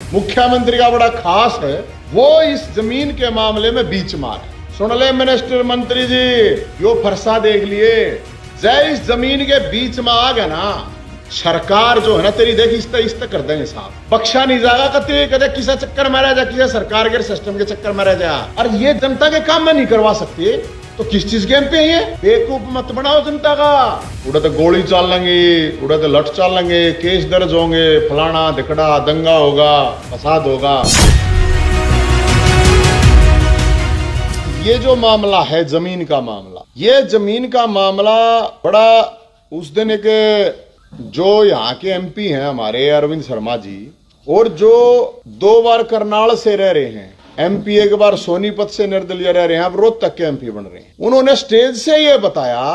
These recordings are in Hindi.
मुख्यमंत्री का बड़ा खास है, वो इस जमीन के मामले में बीच मार है। सुन ले मिनिस्टर मंत्री जी, यो फरसा देख लिए, जय इस जमीन के बीच में आ गया ना, सरकार जो है ना तेरी देख इस तक कर देंगे साहब, बख्शा नहीं जाएगा। कते कदे किसी चक्कर में रह जा, किसी सरकार के सिस्टम के चक्कर में रह जा, और ये जनता के काम में नहीं करवा सकती तो किस चीज के एमपी है? बेवकूफ मत बनाओ जनता का। उड़ा तो गोली चाल लेंगे, उड़ा तो लठ चाल लेंगे, केस दर्ज होंगे, फलाना धिकड़ा, दंगा होगा, फसाद होगा। ये जो मामला है जमीन का मामला, ये जमीन का मामला बड़ा, उस दिन एक जो यहाँ के एमपी हैं हमारे अरविंद शर्मा जी, और जो 2 बार करनाल से रह रहे हैं एमपी, एक बार सोनीपत से निर्दलीय रह रहे हैं, अब रोहतक के एमपी बन रहे हैं, उन्होंने स्टेज से ये बताया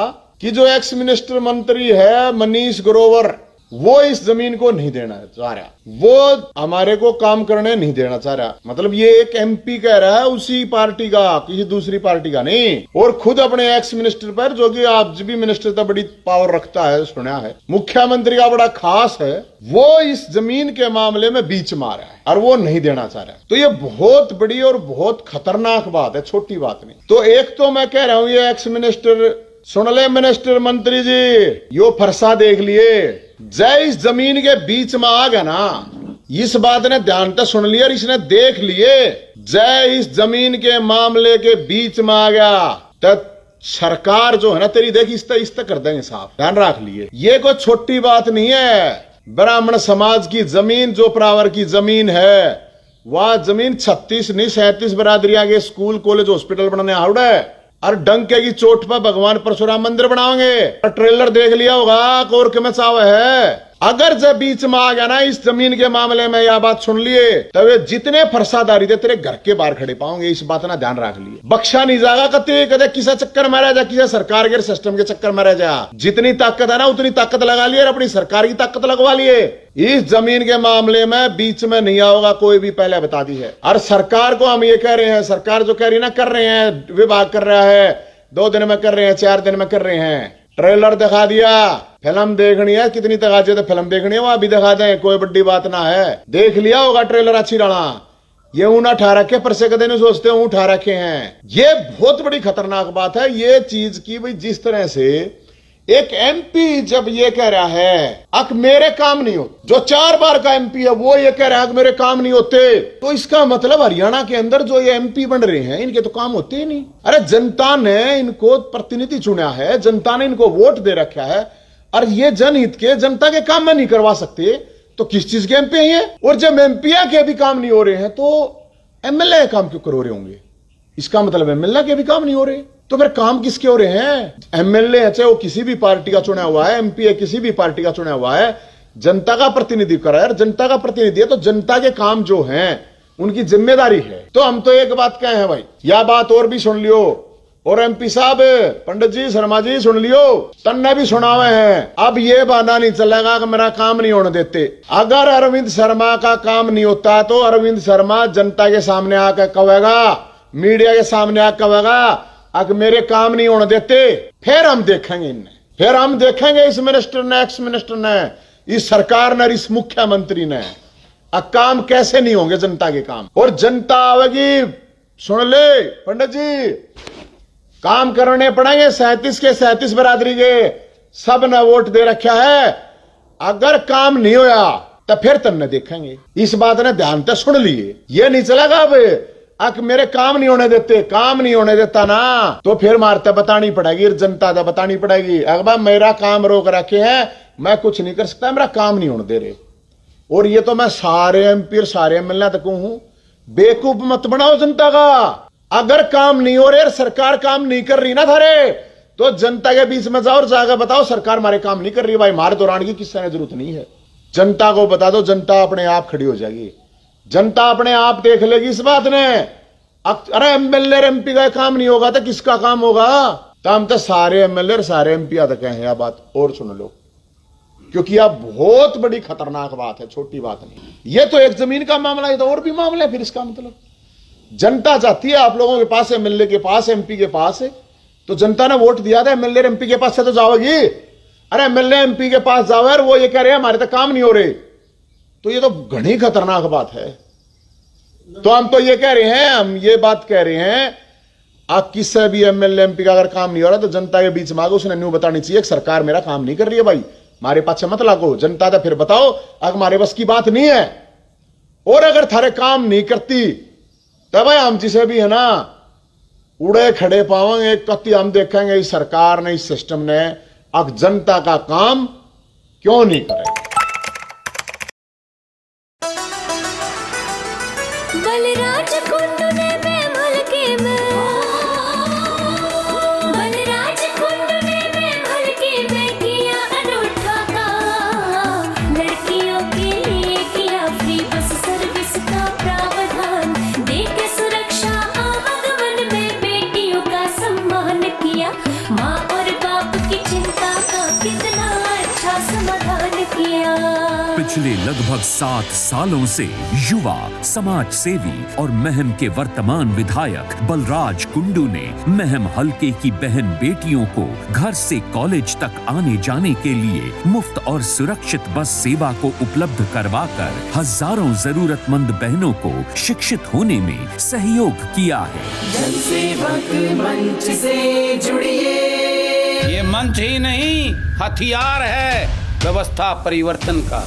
कि जो एक्स मिनिस्टर मंत्री है मनीष ग्रोवर, वो इस जमीन को नहीं देना चाह रहा, वो हमारे को काम करने नहीं देना चाह रहा। मतलब ये एक एमपी कह रहा है, उसी पार्टी का, किसी दूसरी पार्टी का नहीं, और खुद अपने एक्स मिनिस्टर पर, जो कि आप भी मिनिस्टर तो बड़ी पावर रखता है, सुना है, मुख्यमंत्री का बड़ा खास है, वो इस जमीन के मामले में बीच मार है और वो नहीं देना चाह रहा। तो ये बहुत बड़ी और बहुत खतरनाक बात है, छोटी बात नहीं। तो एक तो मैं कह रहा हूं, ये एक्स मिनिस्टर, सुन ले मिनिस्टर मंत्री जी, यो फरसा देख लिए, जय इस जमीन के बीच में आ गया ना, इस बात ने ध्यान से सुन लिया, इसने देख लिए, जय इस जमीन के मामले के बीच में आ गया तो सरकार जो है ना तेरी देख इस तक कर देंगे साहब, ध्यान रख लिए। ये कोई छोटी बात नहीं है। ब्राह्मण समाज की जमीन, जो प्रावर की जमीन है, वह जमीन 36 नहीं 37 बरादरियां के स्कूल कॉलेज हॉस्पिटल बनाने आवड़ा है, और डंके की चोट पर भगवान परशुराम मंदिर बनाओगे। ट्रेलर देख लिया होगा, कोर के में चावे है। अगर जब बीच में आ गया ना इस जमीन के मामले में, यह बात सुन लिए, तब ये जितने फरसादारी थे तेरे घर के बाहर खड़े पाओगे, इस बात ना ध्यान रख लिए। बख्शा नहीं जाएगा कते कदे किसी चक्कर में रह जा, किसी सरकार के सिस्टम के चक्कर में रह जा। जितनी ताकत है ना उतनी ताकत लगा लिए, अपनी सरकार की ताकत लगवा लिए। इस जमीन के मामले में बीच में नहीं आओगा कोई भी, पहले बता दी है। और सरकार को हम ये कह रहे हैं, सरकार जो कह रही है ना, कर रहे हैं, विभाग कर रहा है, 2 दिन में कर रहे हैं, 4 दिन में कर रहे हैं। ट्रेलर दिखा दिया, फिल्म देखनी है, कितनी तक आज तो फिल्म देखनी है, वो अभी दिखा दें, कोई बड़ी बात ना है। देख लिया होगा ट्रेलर अच्छी राणा, ये ऊन उठा रखे, पर से कदे नहीं सोचते उठा रखे हैं। ये बहुत बड़ी खतरनाक बात है ये चीज की, भाई जिस तरह से एक एमपी जब ये कह रहा है अक मेरे काम नहीं होते, जो 4 बार का एमपी है वो ये कह रहा है कि मेरे काम नहीं होते, तो इसका मतलब हरियाणा के अंदर जो ये एमपी बन रहे हैं इनके तो काम होते ही नहीं। अरे जनता ने इनको प्रतिनिधि चुना है, जनता ने इनको वोट दे रखा है, और ये जनहित के, जनता के काम में नहीं करवा सकते तो किस चीज के एमपी हैं? और जब एमपीआई के भी काम नहीं हो रहे हैं तो एमएलए काम क्यों कर हो रहे होंगे? इसका मतलब एमएलए के भी काम नहीं हो रहे, तो फिर काम किसके हो रहे हैं? एमएलए चाहे वो किसी भी पार्टी का चुना हुआ है, एमपी किसी भी पार्टी का चुना हुआ है, जनता का प्रतिनिधि कर रहा है, जनता का प्रतिनिधि है, तो जनता के काम जो हैं उनकी जिम्मेदारी है। तो हम तो एक बात कहे हैं भाई, यह बात और भी सुन लियो, और एमपी साहब पंडित जी शर्मा जी सुन लियो, तन्ने भी सुनावे हैं। अब ये बहाना नहीं चलेगा कि मेरा काम नहीं होने देते। अगर अरविंद शर्मा का काम नहीं होता तो अरविंद शर्मा जनता के सामने आकर कहेगा, मीडिया के सामने आकर कहेगा अगर मेरे काम नहीं होने देते, फिर हम देखेंगे इन्हें, फिर हम देखेंगे इस मिनिस्टर ने, एक्स मिनिस्टर ने, इस सरकार ने, इस मुख्यमंत्री ने काम कैसे नहीं होंगे जनता के काम। और जनता आवेगी, सुन ले पंडित जी, काम करने पड़ेंगे 37 के 37 बरादरी के, सब ने वोट दे रखा है। अगर काम नहीं होया तो फिर तन्ने देखेंगे। इस बात ने ध्यान से सुन लिए, ये नहीं चलेगा अब अक मेरे काम नहीं होने देते, काम नहीं होने देता ना तो फिर मारते बतानी पड़ेगी, जनता तो बतानी पड़ेगी अगर मेरा काम रोक रखे हैं, मैं कुछ नहीं कर सकता, मेरा काम नहीं होने दे रहे। और ये तो मैं सारे एमपी और सारे एमएलए तक हूं, बेवकूफ मत बनाओ जनता का। अगर काम नहीं हो रहे, सरकार काम नहीं कर रही ना थारे, तो जनता के बीच में जाओ और जाकर बताओ सरकार हमारे काम नहीं कर रही, भाई मार दौरान की किसी ने जरूरत नहीं है। जनता को बता दो, जनता अपने आप खड़ी हो जाएगी, जनता अपने आप देख लेगी इस बात ने। अरे एमएलए एमपी का काम नहीं होगा तो किसका काम होगा? तो हम तो सारे एमएलए सारे एमपी तक हैं। यह बात और सुन लो, क्योंकि यह बहुत बड़ी खतरनाक बात है, छोटी बात नहीं। ये तो एक जमीन का मामला है, तो और भी मामला है। फिर इसका मतलब जनता चाहती है आप लोगों के पास, एमएलए के पास, एमपी के पास, तो जनता ने वोट दिया था, एमएलए एमपी के पास से तो जाओगी। अरे एमएलए एमपी के पास जाओ, वो ये कह रहे हैं हमारे तो काम नहीं हो रहे, तो ये तो घनी खतरनाक बात है। तो हम तो ये कह रहे हैं, हम ये बात कह रहे हैं, आप किसी भी एमएलए एमपी का अगर काम नहीं हो रहा तो जनता के बीच में आगे उसने न्यू बतानी चाहिए कि सरकार मेरा काम नहीं कर रही है भाई, हमारे पास मत लागो। जनता तो फिर बताओ अगर हमारे बस की बात नहीं है और अगर थारे काम नहीं करती तब भाई हम जिसे भी है ना उड़े खड़े पावेंगे कति हम देखेंगे इस सरकार ने, इस सिस्टम ने अब जनता का काम क्यों नहीं करे। बलराज कुंडू ने बेमल के में, बलराज कुंडू ने बेमल के में किया अनूठा काम। लड़कियों के लिए किया फ्री बस सर्विस का प्रावधान, देके सुरक्षा आवागमन में बेटियों का सम्मान किया। माँ और बाप की चिंता का कितना अच्छा समाधान किया। पिछले लगभग 7 सालों से युवा समाज सेवी और महम के वर्तमान विधायक बलराज कुंडू ने महम हलके की बहन बेटियों को घर से कॉलेज तक आने जाने के लिए मुफ्त और सुरक्षित बस सेवा को उपलब्ध करवाकर हजारों जरूरतमंद बहनों को शिक्षित होने में सहयोग किया है। जनसेवक मंच से जुड़िए। ये मंच ही नहीं हथियार है व्यवस्था परिवर्तन का।